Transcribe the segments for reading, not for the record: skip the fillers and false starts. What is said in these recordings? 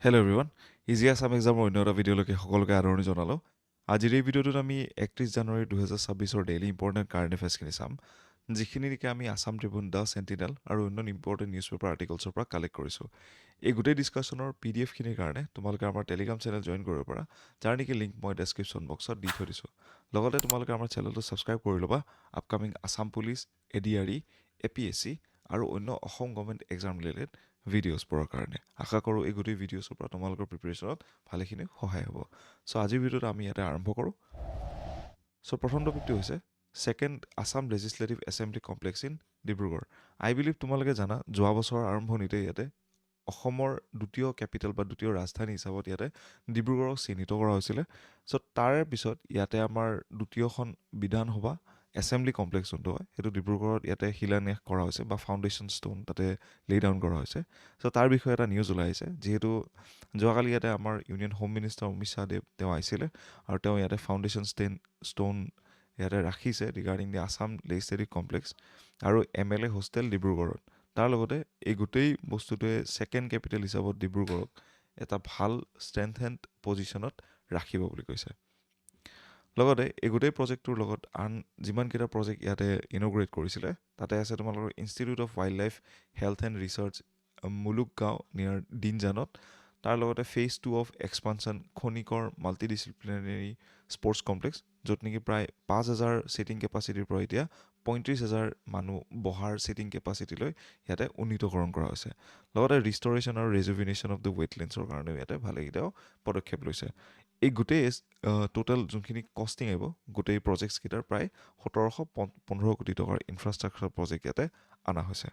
Hello' everyone easy Assam এক্সামৰ অন্য এটা ভিডিঅ'লৈকে সকলোকে আদৰণি জনালোঁ আজিৰ এই ভিডিঅ'টোত আমি 31 জানুৱাৰী 2026 ডেইলি ইম্পৰ্টেণ্ট কাৰেণ্ট এফেয়াৰ্ছখিনি চাম যিখিনি নেকি আমি আছাম ট্ৰিবিউন দ্য চেণ্টিনেল আৰু অন্য ইম্পৰ্টেণ্ট নিউজ পেপাৰ আৰ্টিকলছৰ পৰা কালেক্ট কৰিছোঁ এই গোটেই ডিছকাশ্যনৰ PDF খিনিৰ কাৰণে তোমালোকে আমাৰ টেলিগ্ৰাম চেনেল জইন কৰিব পাৰা যাৰ নেকি লিংক মই ডেছক্ৰিপশ্যন বক্সত দি থৈ দিছোঁ লগতে তোমালোকে আমাৰ চেনেলটো ছাবস্ক্ৰাইব কৰি ল'বা upcoming Assam police ADRE APSC আৰু অন্য অসম গভৰ্ণমেণ্ট এক্সাম ৰিলেটেড ভিডিঅ'ছবোৰৰ কাৰণে আশা কৰোঁ এই গোটেই ভিডিঅ'ছৰ পৰা তোমালোকৰ প্ৰিপেৰেশ্যনত ভালেখিনি সহায় হ'ব চ' আজিৰ ভিডিঅ'টো আমি ইয়াতে আৰম্ভ কৰোঁ চ' প্ৰথম টপিকটো হৈছে second Assam legislative assembly complex in Dibrugarh I believe তোমালোকে জানা যোৱা বছৰৰ আৰম্ভণিতে ইয়াতে অসমৰ দ্বিতীয় কেপিটেল বা দ্বিতীয় ৰাজধানী হিচাপত ইয়াতে ডিব্ৰুগড়ক চিহ্নিত কৰা হৈছিলে চ' তাৰে পিছত ইয়াতে আমাৰ দ্বিতীয়খন বিধানসভা এছেম্বলি কমপ্লেক্স যোনটো হয় সেইটো ডিব্ৰুগড়ত ইয়াতে শিলান্যাস কৰা হৈছে বা ফাউণ্ডেশ্যন ষ্টোন তাতে লে ডাউন কৰা হৈছে চ' তাৰ বিষয়ে এটা নিউজ ওলাই আহিছে যিহেতু যোৱাকালি ইয়াতে আমাৰ union home minister Amit Shah দেৱ তেওঁ আহিছিলে আৰু তেওঁ ইয়াতে ফাউণ্ডেশ্যন ষ্টোন ইয়াতে ৰাখিছে regarding the Assam legislative complex আৰু MLA হোষ্টেল ডিব্ৰুগড়ত তাৰ লগতে এই গোটেই বস্তুটোৱে ছেকেণ্ড কেপিটেল হিচাপত ডিব্ৰুগড়ক এটা ভাল ষ্ট্ৰেংথেণ্ড পজিশ্যনত ৰাখিব বুলি কৈছে লগতে এই গোটেই প্ৰজেক্টটোৰ লগত আন যিমানকেইটা প্ৰজেক্ট ইয়াতে ইনগ্ৰেট কৰিছিলে তাতে আছে তোমালোকৰ institute of wildlife health and research Mulukgaon near দিনজানত তাৰ লগতে ফেজ 2 অফ এক্সপানশ্যন খনিকৰ মাল্টিডিচিপ্লিনাৰী স্পৰ্টছ কমপ্লেক্স য'ত নেকি প্ৰায় 5,000 ছিটিং কেপাচিটিৰ পৰা এতিয়া 35,000 মানুহ বহাৰ ছিটিং কেপাচিটিলৈ ইয়াতে উন্নীতকৰণ কৰা হৈছে লগতে ৰিষ্টৰেশ্যন আৰু ৰেজুভিনেশ্যন অফ দ্য ৱেটলেণ্ডছৰ কাৰণেও ইয়াতে ভালেকেইটাও পদক্ষেপ লৈছে এই গোটেই টোটেল যোনখিনি কষ্টিং আহিব গোটেই প্ৰজেক্টছকেইটাৰ প্ৰায় 1715 কোটি টকাৰ ইনফ্ৰাষ্ট্ৰাকচাৰ প্ৰজেক্ট ইয়াতে অনা হৈছে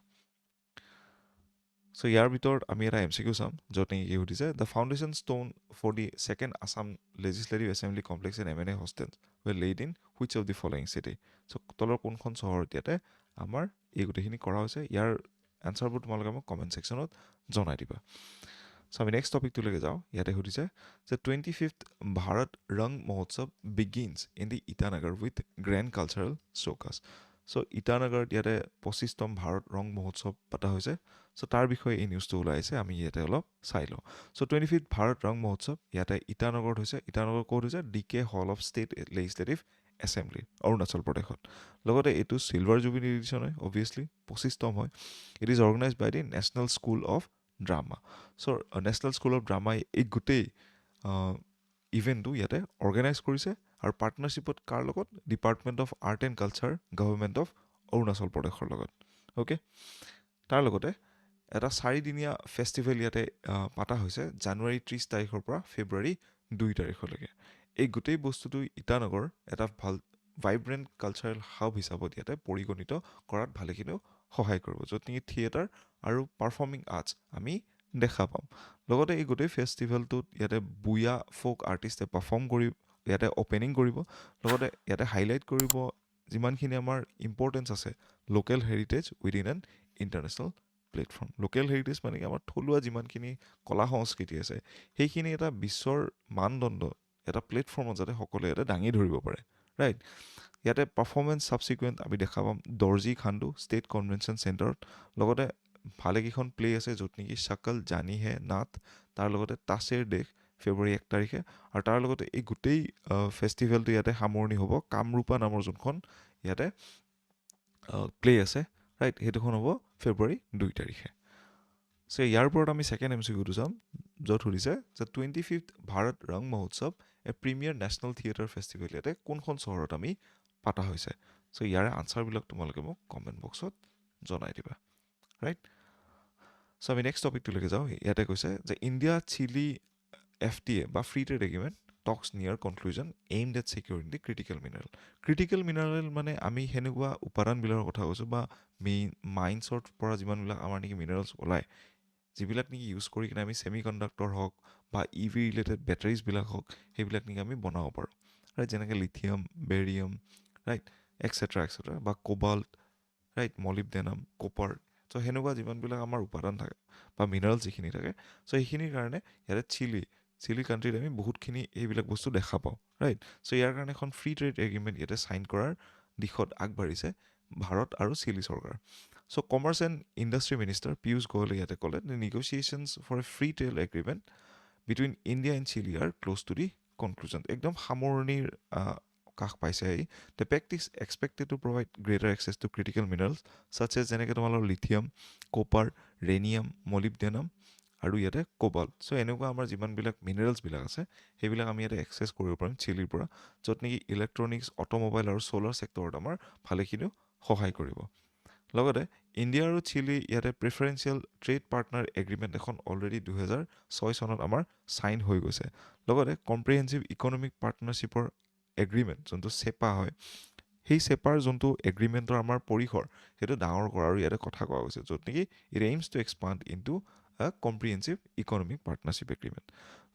চ' ইয়াৰ ভিতৰত আমি এটা MCQ চাম য'ত নেকি কি সুধিছে the foundation stone for the second Assam legislative assembly complex in MNA hostel were laid in which of the following city চ' তলৰ কোনখন চহৰত ইয়াতে আমাৰ এই গোটেইখিনি কৰা হৈছে ইয়াৰ এনচাৰবোৰ তোমালোকে মোক কমেণ্ট ছেকশ্যনত জনাই দিবা চ' আমি নেক্সট টপিকটোলৈকে যাওঁ ইয়াতে সুধিছে যে 25th Bharat Rang Mahotsav begins in the Itanagar with grand cultural showcase চ' ইটানগৰত ইয়াতে 25তম ভাৰত ৰং মহোৎসৱ পতা হৈছে চ' তাৰ বিষয়ে এই নিউজটো ওলাই আহিছে আমি ইয়াতে অলপ চাই লওঁ চ' 25th ভাৰত ৰং মহোৎসৱ ইয়াতে ইটানগৰত হৈছে ইটানগৰ ক'ত হৈছে DK hall of state legislative assembly Arunachal প্ৰদেশত লগতে এইটো চিলভাৰ জুবিলি এডিশ্যন হয় অভিয়াছলি 25তম হয় it is organized by the national school of drama চ' নেশ্যনেল স্কুল অফ ড্ৰামাই এই গোটেই ইভেণ্টটো ইয়াতে অৰ্গেনাইজ কৰিছে আৰু পাৰ্টনাৰশ্বিপত কাৰ লগত department of art and culture government of Arunachal প্ৰদেশৰ লগত অ'কে তাৰ লগতে এটা 4দিনীয়া ফেষ্টিভেল ইয়াতে পতা হৈছে জানুৱাৰী 30 তাৰিখৰ পৰা ফেব্ৰুৱাৰী 2 তাৰিখলৈকে এই গোটেই বস্তুটো ইটানগৰ এটা ভাল ভাইব্ৰেণ্ট কালচাৰেল হাব হিচাপত ইয়াতে পৰিগণিত কৰাত ভালেখিনিও সহায় কৰিব য'ত নেকি থিয়েটাৰ আৰু পাৰফৰ্মিং আৰ্টছ আমি দেখা পাম লগতে এই গোটেই ফেষ্টিভেলটোত ইয়াতে বুয়া ফ'ক আৰ্টিষ্টে পাৰফৰ্ম কৰি ইয়াতে অ'পেনিং কৰিব লগতে ইয়াতে হাইলাইট কৰিব যিমানখিনি আমাৰ ইম্পৰ্টেঞ্চ আছে local heritage within N international platform local heritage মানে কি আমাৰ থলুৱা যিমানখিনি কলা সংস্কৃতি আছে সেইখিনি এটা বিশ্বৰ মানদণ্ড এটা প্লেটফৰ্মত যাতে সকলোৱে ইয়াতে দাঙি ধৰিব পাৰে ৰাইট ইয়াতে পাৰফৰ্মেঞ্চ ছাবচিকুৱেণ্ট আমি দেখা পাম দৰ্জী খাণ্ডু ষ্টেট কনভেনশ্যন চেণ্টাৰত লগতে ভালেকেইখন প্লে আছে য'ত নেকি চাকল জানি হে নাথ তাৰ লগতে তাচেৰ দেশ ফেব্ৰুৱাৰী 1 তাৰিখে আৰু তাৰ লগতে এই গোটেই ফেষ্টিভেলটো ইয়াতে সামৰণি হ'ব কামৰূপা নামৰ যোনখন ইয়াতে প্লে আছে ৰাইট সেইটোখন হ'ব ফেব্ৰুৱাৰী 2 তাৰিখে চ' ইয়াৰ ওপৰত আমি ছেকেণ্ড MCQটো চাম য'ত সুধিছে যে 25th ভাৰত ৰং মহোৎসৱ প্ৰিমিয়াৰ নেশ্যনেল থিয়েটাৰ ফেষ্টিভেল ইয়াতে কোনখন চহৰত আমি পতা হৈছে চ' ইয়াৰে আনচাৰবিলাক তোমালোকে মোক কমেণ্ট বক্সত জনাই দিবা ৰাইট চ' আমি নেক্সট টপিকটোলৈকে যাওঁ ইয়াতে কৈছে যে ইণ্ডিয়া চিলি FTA বা free trade agreement talks near conclusion aimed at securing the critical mineral মানে আমি সেনেকুৱা উপাদানবিলাকৰ কথা কৈছোঁ বা মাইন্সৰ পৰা যিমানবিলাক আমাৰ নেকি মিনাৰেলছ ওলায় যিবিলাক নেকি ইউজ কৰি কিনে আমি ছেমি কণ্ডাক্টৰ হওক বা EV ৰিলেটেড বেটাৰিজবিলাক হওক সেইবিলাক নেকি আমি বনাব পাৰোঁ ৰাইট যেনেকৈ লিথিয়াম বেৰিয়াম ৰাইট এক্সেট্ৰা বা কোবাল্ট ৰাইট মলিবডেনাম কপাৰ চ' সেনেকুৱা যিমানবিলাক আমাৰ উপাদান থাকে বা মিনাৰেল যিখিনি থাকে চ' সেইখিনিৰ কাৰণে ইয়াতে চিলি কাণ্ট্ৰিত আমি বহুতখিনি এইবিলাক বস্তু দেখা পাওঁ ৰাইট চ' ইয়াৰ কাৰণে এখন ফ্ৰী ট্ৰেড এগ্ৰিমেণ্ট ইয়াতে ছাইন কৰাৰ দিশত আগবাঢ়িছে ভাৰত আৰু চিলি চৰকাৰ so' commerce and industry minister Piyush গোৱেলে ইয়াতে ক'লে negotiations for a free trade agreement between India and Chile are close to the conclusion. একদম সামৰণিৰ কাষ পাইছে এই the pact is expected to provide greater access to critical minerals such as যেনেকৈ তোমালোকৰ লিথিয়াম কপাৰ ৰেনিয়াম মলিবডেনাম আৰু ইয়াতে cobalt চ' এনেকুৱা আমাৰ যিমানবিলাক মিনাৰেলছবিলাক আছে সেইবিলাক আমি ইয়াতে এক্সেছ কৰিব পাৰিম চিলিৰ পৰা য'ত নেকি ইলেক্ট্ৰনিক্স অট'মোবাইল আৰু ছ'লাৰ ছেক্টৰত আমাৰ ভালেখিনিও সহায় কৰিব লগতে ইণ্ডিয়া আৰু চিলি ইয়াতে প্ৰিফাৰেঞ্চিয়েল ট্ৰেড পাৰ্টনাৰ এগ্ৰিমেণ্ট এখন অলৰেডি 2006 চনত আমাৰ চাইন হৈ গৈছে লগতে কম্প্ৰিহেনচিভ ইকনমিক পাৰ্টনাৰশ্বিপৰ এগ্ৰিমেণ্ট যোনটো চেপা হয় সেই চেপাৰ যোনটো এগ্ৰিমেণ্টৰ আমাৰ পৰিসৰ সেইটো ডাঙৰ কৰা আৰু ইয়াতে কথা কোৱা হৈছে য'ত নেকি it aims to expand into a comprehensive economic partnership agreement.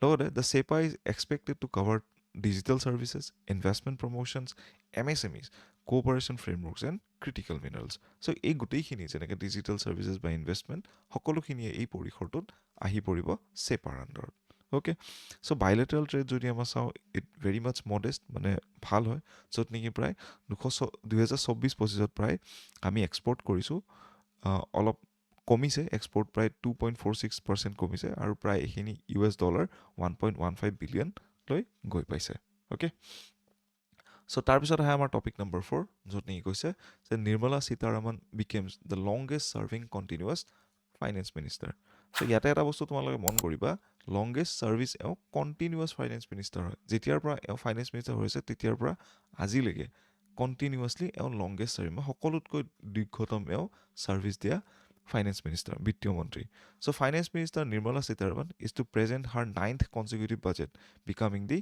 লগতে the SEPA is expected to cover digital services, investment promotions, MSMEs, cooperation frameworks and critical minerals. So এই গোটেইখিনি যেনেকৈ ডিজিটেল ছাৰ্ভিচেছ বা ইনভেষ্টমেণ্ট সকলোখিনিয়ে এই পৰিসৰটোত আহি পৰিব চেপাৰ আণ্ডাৰত অ'কে চ' বাইলেটাৰেল ট্ৰেড যদি আমাৰ চাওঁ ইট ভেৰি মাছ মডেষ্ট মানে ভাল হয় য'ত নেকি প্ৰায় 2024-25 প্ৰায় আমি এক্সপৰ্ট কৰিছোঁ অলপ কমিছে এক্সপৰ্ট প্ৰায় 2.46% কমিছে আৰু প্ৰায় এইখিনি $1 1.15 বিলিয়নলৈ গৈ পাইছে অ'কে চ' তাৰপিছত আহে আমাৰ টপিক নম্বৰ 4 য'ত নেকি কৈছে যে Nirmala Sitharaman becomes the longest serving continuous finance minister so' ইয়াতে এটা বস্তু তোমালোকে মন কৰিবা লংগেষ্ট ছাৰ্ভিচ এওঁ কণ্টিনিউৱাছ ফাইনেন্স মিনিষ্টাৰ হয় যেতিয়াৰ পৰা এওঁ ফাইনেন্স মিনিষ্টাৰ হৈছে তেতিয়াৰ পৰা আজিলৈকে কণ্টিনিউৱাছলি এওঁ লংগেষ্ট ছাৰ্ভিচ সকলোতকৈ দীৰ্ঘতম এওঁ ছাৰ্ভিচ দিয়া ফাইনেন্স মিনিষ্টাৰ বিত্তীয় মন্ত্ৰী so' finance minister Nirmala Sitharaman is to present her 9th consecutive budget becoming the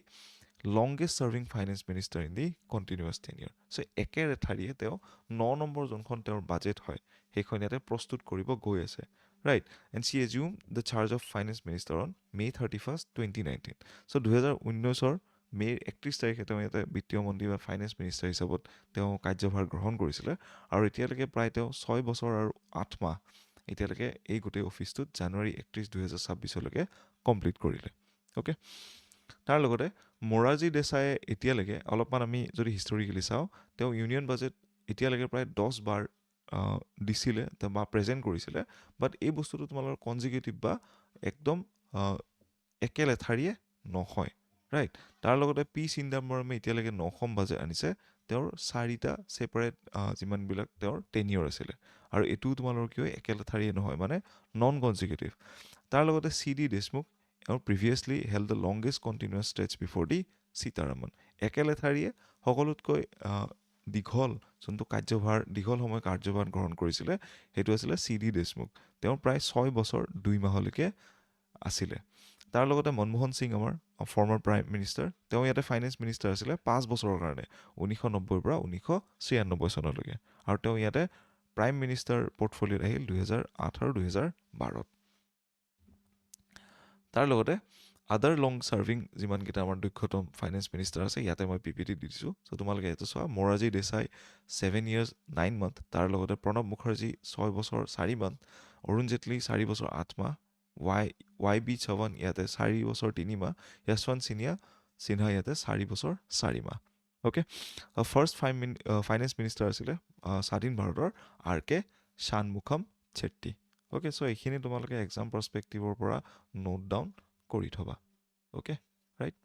longest serving finance minister in the continuous tenure so' একেলেঠাৰিয়ে তেওঁ 9 নম্বৰ যোনখন তেওঁৰ বাজেট হয় সেইখন ইয়াতে প্ৰস্তুত কৰিব গৈ আছে right and C assume the charge of finance minister on May 31st 2019 চ' 2019 মে'ৰ 31 তাৰিখে তেওঁ ইয়াতে বিত্তীয় মন্ত্ৰী বা ফাইনেন্স মিনিষ্টাৰ হিচাপত তেওঁ কাৰ্যভাৰ গ্ৰহণ কৰিছিলে আৰু এতিয়ালৈকে প্ৰায় তেওঁ 6 বছৰ আৰু 8 মাহ এতিয়ালৈকে এই গোটেই অফিচটোত জানুৱাৰী 31 2026লৈকে কমপ্লিট কৰিলে অ'কে তাৰ লগতে মোৰাৰজী দেশায়ে এতিয়ালৈকে অলপমান আমি যদি হিষ্টৰিকেলি চাওঁ তেওঁ ইউনিয়ন বাজেট এতিয়ালৈকে প্ৰায় 10 বাৰ দিছিলে বা প্ৰেজেণ্ট কৰিছিলে বাট এই বস্তুটো তোমালোকৰ কনজিকিউটিভ বা একদম একেলেঠাৰিয়ে নহয় ৰাইট তাৰ লগতে পি চিন্দাম্বৰমে এতিয়ালৈকে 9খন বাজেট আনিছে তেওঁৰ 4টা ছেপাৰেট যিমানবিলাক তেওঁৰ টেনিয়ৰ আছিলে আৰু এইটোও তোমালোকৰ কিয় একেলেঠাৰিয়ে নহয় মানে নন কনজিকিউটিভ তাৰ লগতে চি ডি দেশমুখ এওঁ previously held the longest continuous stretch before the Sitharaman একেলেঠাৰিয়ে সকলোতকৈ দীঘল যোনটো দীঘল সময় কাৰ্যভাৰ গ্ৰহণ কৰিছিলে সেইটো আছিলে চি ডি দেশমুখ তেওঁ প্ৰায় 6 বছৰ 2 মাহলৈকে আছিলে তাৰ লগতে মনমোহন সিং আমাৰ ফৰ্মাৰ প্ৰাইম মিনিষ্টাৰ তেওঁ ইয়াতে ফাইনেন্স মিনিষ্টাৰ আছিলে 5 বছৰৰ কাৰণে 1990 পৰা 1996 চনলৈকে আৰু তেওঁ ইয়াতে প্ৰাইম মিনিষ্টাৰ পৰ্টফলিঅ'ত আহিল 2008 আৰু 2012ত তাৰ লগতে আদাৰ লং ছাৰ্ভিং যিমানকেইটা আমাৰ দক্ষতম ফাইনেন্স মিনিষ্টাৰ আছে ইয়াতে মই পি পি টি দি দিছোঁ চ' তোমালোকে এইটো চোৱা মোৰাৰজী দেশাই 7 years 9 months তাৰ লগতে প্ৰণৱ মুখাৰ্জী 6 বছৰ 4 মাহ অৰুণ জেটলী 4 বছৰ 8 মাহ ৱাই বি চৱান ইয়াতে 4 বছৰ 3 মাহ য়শৱন্ত সিনহা ইয়াতে 4 বছৰ 4 মাহ অ'কে ফাৰ্ষ্ট ফাইনেন্স মিনিষ্টাৰ আছিলে স্বাধীন ভাৰতৰ আৰ কে শানমুখম চেট্টি অ'কে চ' এইখিনি তোমালোকে এক্সাম পাৰ্চপেক্টিভৰ পৰা নোট ডাউন কৰি থবা অ'কে ৰাইট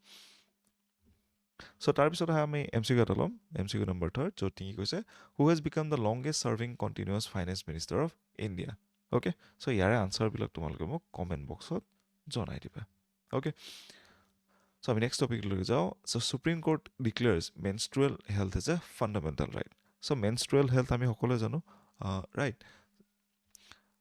চ' তাৰপিছত আহে আমি এম চি কিউ এটা ল'ম এম চি কিউ নম্বৰ 3 য'ত কি কৈছে who has became the longest serving continuous finance minister of India okay so' ইয়াৰে আনচাৰবিলাক তোমালোকে মোক কমেণ্ট বক্সত জনাই দিবা অ'কে চ' আমি নেক্সট টপিকলৈ যাওঁ so' Supreme Court declares menstrual health is a fundamental right so' menstrual health আমি সকলোৱে জানো ৰাইট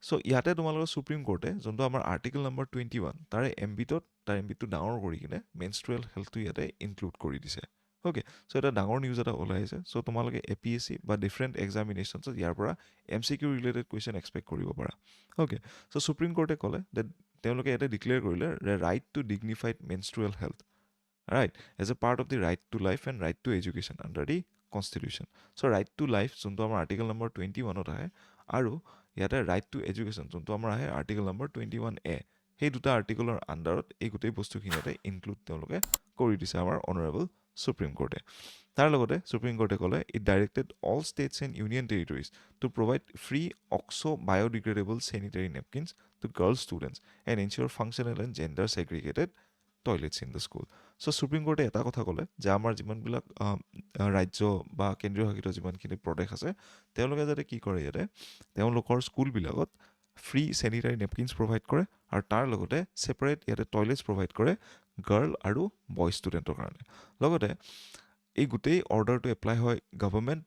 চ' ইয়াতে তোমালোকৰ সুপ্ৰিম কোৰ্টে যোনটো আমাৰ আৰ্টিকল নম্বৰ 21 তাৰে এমবিটো ডাঙৰ কৰি কিনে মেনষ্ট্ৰুৱেল হেল্থটো ইয়াতে ইনক্লুড কৰি দিছে অ'কে চ' এটা ডাঙৰ নিউজ এটা ওলাই আহিছে চ' তোমালোকে এ পি এছ চি বা ডিফাৰেণ্ট এক্সামিনেশ্যনছত ইয়াৰ পৰা M C Q related question expect কৰিব পাৰা অ'কে চ' সুপ্ৰিম কোৰ্টে ক'লে যে তেওঁলোকে ইয়াতে ডিক্লেয়াৰ কৰিলে right to dignified menstrual health right as a part of the right to life and right to education under the constitution so' right to life যোনটো আমাৰ আৰ্টিকল নম্বৰ 21ত আহে আৰু ইয়াতে ৰাইট টু এডুকেশ্যন যোনটো আমাৰ আহে article number 21A সেই দুটা আৰ্টিকলৰ আণ্ডাৰত এই গোটেই বস্তুখিনি ইয়াতে ইনক্লুড তেওঁলোকে কৰি দিছে আমাৰ অনাৰেবল সুপ্ৰিম কোৰ্টে তাৰ লগতে সুপ্ৰিম কোৰ্টে ক'লে it directed all states and union territories to provide free oxo biodegradable sanitary napkins to girls students and ensure functional and gender segregated toilets in the school. So' Supreme কোৰ্টে এটা কথা ক'লে যে আমাৰ যিমানবিলাক ৰাজ্য বা কেন্দ্ৰীয় শাসিত যিমানখিনি প্ৰদেশ আছে তেওঁলোকে যাতে কি কৰে ইয়াতে তেওঁলোকৰ স্কুলবিলাকত ফ্ৰী চেনিটাৰী নেপকিনছ প্ৰভাইড কৰে আৰু তাৰ লগতে ছেপাৰেট ইয়াতে টয়লেটছ প্ৰভাইড কৰে গাৰ্ল আৰু বয় ষ্টুডেণ্টৰ কাৰণে। লগতে এই গোটেই অৰ্ডাৰটো এপ্লাই হয় গভৰ্ণমেণ্ট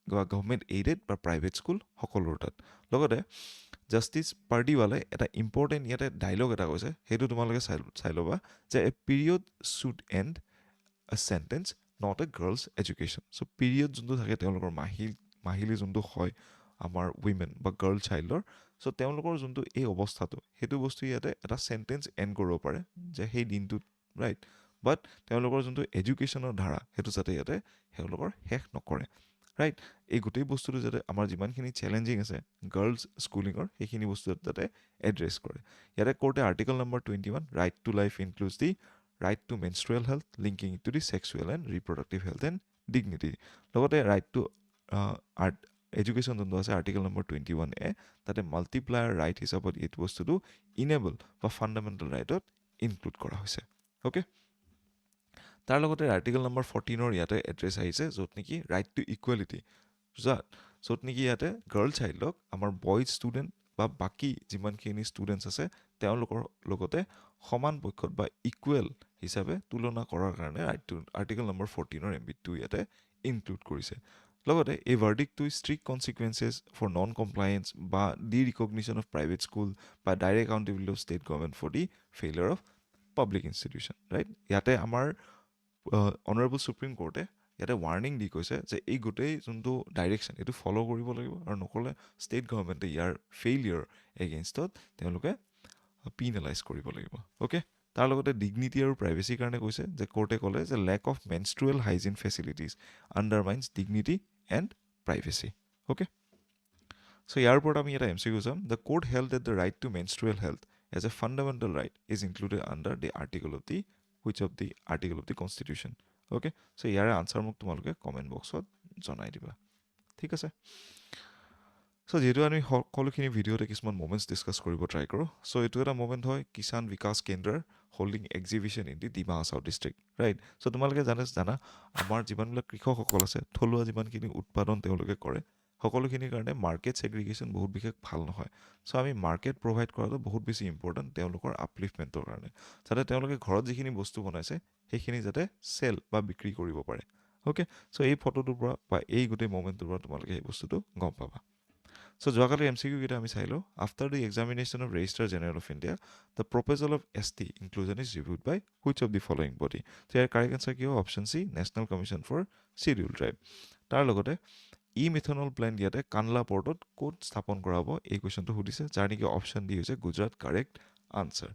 বা গভৰ্ণমেণ্ট এইডেড বা প্ৰাইভেট স্কুল সকলোৰ তাত। লগতে জাষ্টিছ পাৰ্ডিৱালাই এটা ইম্পৰ্টেণ্ট ইয়াতে ডাইলগ এটা কৈছে, সেইটো তোমালোকে চাই ল'বা যে a period should end a sentence not a girl's education. So' period যোনটো থাকে তেওঁলোকৰ মাহিলী যোনটো হয় আমাৰ উইমেন বা গাৰ্ল চাইল্ডৰ, চ' তেওঁলোকৰ যোনটো এই অৱস্থাটো সেইটো বস্তু ইয়াতে এটা চেণ্টেন্স এণ্ড কৰিব পাৰে যে সেই দিনটোত, ৰাইট। বাট তেওঁলোকৰ যোনটো এডুকেশ্যনৰ ধাৰা সেইটো যাতে ইয়াতে তেওঁলোকৰ শেষ নকৰে, ৰাইট। এই গোটেই বস্তুটো যাতে আমাৰ যিমানখিনি চেলেঞ্জিং আছে গাৰ্লছ স্কুলিঙৰ সেইখিনি বস্তু যাতে এড্ৰেছ কৰে। ইয়াতে কোৰ্টে article number 21 right to life includes the right to menstrual health linking to the sexual and reproductive health and dignity. লগতে ৰাইট টু এডুকেশ্যন যোনটো আছে আৰ্টিকল নম্বৰ 21A তাতে মাল্টিপ্লায়াৰ ৰাইট হিচাপত এইটো বস্তুটো ইনেবল বা ফাণ্ডামেণ্টেল ৰাইটত ইনক্লুড কৰা হৈছে। অ'কে, তাৰ লগতে আৰ্টিকল নম্বৰ 14 ইয়াতে এড্ৰেছ আহিছে য'ত নেকি ৰাইট টু ইকুৱেলিটি, য'ত নেকি ইয়াতে গাৰ্ল চাইল্ডক আমাৰ বইজ ষ্টুডেণ্ট বা বাকী যিমানখিনি ষ্টুডেণ্টছ আছে তেওঁলোকৰ লগতে সমান পক্ষত বা ইকুৱেল হিচাপে তুলনা কৰাৰ কাৰণে আৰ্টিকল নম্বৰ 14 এমবিটো ইয়াতে ইনক্লুড কৰিছে। লগতে এই ভাৰ্ডিক্টটো strict consequences for non compliance বা derecognition of private school বা direct accountability of state government for the failure of public institution, right. ইয়াতে আমাৰ অনাৰেবল সুপ্ৰিম কোৰ্টে ইয়াতে ৱাৰ্ণিং দি কৈছে যে এই গোটেই যোনটো ডাইৰেকশ্যন এইটো ফ'ল' কৰিব লাগিব আৰু নকৰিলে ষ্টেট গভৰ্ণমেণ্টে ইয়াৰ ফেইলিয়াৰ এগেইনষ্টত তেওঁলোকে পিনেলাইজ কৰিব লাগিব। অ'কে, তাৰ লগতে ডিগনিটি আৰু প্ৰাইভেচিৰ কাৰণে কৈছে যে কোৰ্টে ক'লে যে lack of menstrual hygiene facilities undermines dignity and privacy. Okay, so' ইয়াৰ ওপৰত আমি এটা MCQ চাম। The court held at the right to menstrual health as a fundamental right is included under the article of the article of the constitution. Okay, so' ইয়াৰে answer মোক তোমালোকে comment বক্সত জনাই দিবা, ঠিক আছে। চ' যিহেতু আমি সকলোখিনি ভিডিঅ'তে কিছুমান মমেণ্টছ ডিছকাছ কৰিব ট্ৰাই কৰোঁ, চ' এইটো এটা মমেণ্ট হয় কিষাণ বিকাশ কেন্দ্ৰৰ holding exhibition in the Dima Hasao district, right. So' তোমালোকে জানা আমাৰ যিমানবিলাক কৃষকসকল আছে থলুৱা যিমানখিনি উৎপাদন তেওঁলোকে কৰে সকলোখিনিৰ কাৰণে মাৰ্কেট ছেগ্ৰিগেশ্যন বহুত বিশেষ ভাল নহয়। চ' আমি মাৰ্কেট প্ৰভাইড কৰাটো বহুত বেছি ইম্পৰ্টেণ্ট তেওঁলোকৰ আপলিফমেণ্টৰ কাৰণে, যাতে তেওঁলোকে ঘৰত যিখিনি বস্তু বনাইছে সেইখিনি যাতে চেল বা বিক্ৰী কৰিব পাৰে। অ'কে, চ' এই ফটোটোৰ পৰা বা এই গোটেই মমেণ্টটোৰ পৰা তোমালোকে সেই বস্তুটো গম পাবা। চ' যোৱাকালি MCQ কেইটা আমি চাই লওঁ। After the examination of registrar general of India the proposal of ST inclusion is reviewed by which of the following body. So' ইয়াৰ কাৰেক্ট এনচাৰ কি হ'ব? Option C, national commission for schedule tribe. তাৰ লগতে methanol plant ইয়াতে কানলা পৰ্টত ক'ত স্থাপন কৰা হ'ব এই কুৱেশ্যনটো সুধিছে, যাৰ নেকি অপশ্যন ডি হৈছে Gujarat correct answer.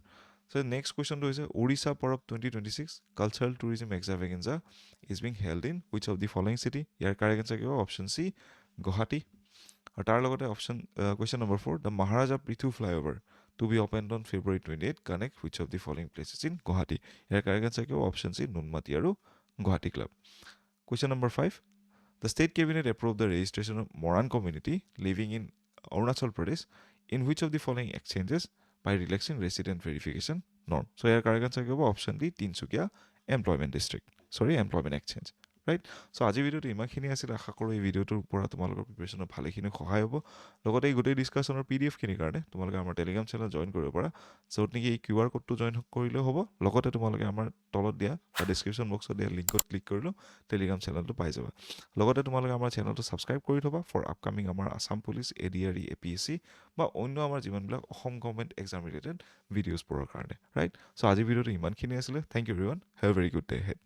So' next কুৱেশ্যনটো হৈছে Odisha Parab 2026 cultural tourism extravaganza is being held in which of the following city. ইয়াৰ কাৰেক্ট এনচাৰ কি হ'ব? Option C, Guwahati. আৰু তাৰ লগতে question number 4 the Maharaja Prithu flyover to be opened on February 28 connect which of the following places in Guwahati. ইয়াৰ correct answer কি হ'ব? Option C, Noonmati আৰু Guwahati club. Question number 5 the state cabinet approve the registration of Moran community living in Arunachal Pradesh in which of the following exchanges by relaxing resident verification norm. So' ইয়াৰ correct answer কি হ'ব? Option D, Tinsukia employment exchange, right. So' আজিৰ ভিডিঅ'টো ইমানখিনি আছিল। আশা কৰোঁ এই ভিডিঅ'টোৰ পৰা তোমালোকৰ প্ৰিপেৰেশ্যনত ভালেখিনি সহায় হ'ব। লগতে এই গোটেই ডিছকাশ্যনৰ PDF খিনিৰ কাৰণে তোমালোকে আমাৰ টেলিগ্ৰাম চেনেল জইন কৰিব পাৰা, য'ত নেকি এই QR কোডটো জইন কৰিলেও হ'ব। লগতে তোমালোকে আমাৰ তলত দিয়া বা ডিছক্ৰিপশ্যন বক্সত দিয়া লিংকত ক্লিক কৰিলেও টেলিগ্ৰাম চেনেলটো পাই যাবা। লগতে তোমালোকে আমাৰ চেনেলটো ছাবস্ক্ৰাইব কৰি থ'বা ফৰ আপকামিং আমাৰ আছাম পুলিচ, ADRE, APSC বা অন্য আমাৰ যিমানবিলাক অসম গভৰ্ণমেণ্ট এক্সাম ৰিলেটেড ভিডিঅ'জবোৰৰ কাৰণে, ৰাইট। চ' আজিৰ ভিডিঅ'টো ইমানখিনি আছিলে। Thank you everyone, have a very good day head.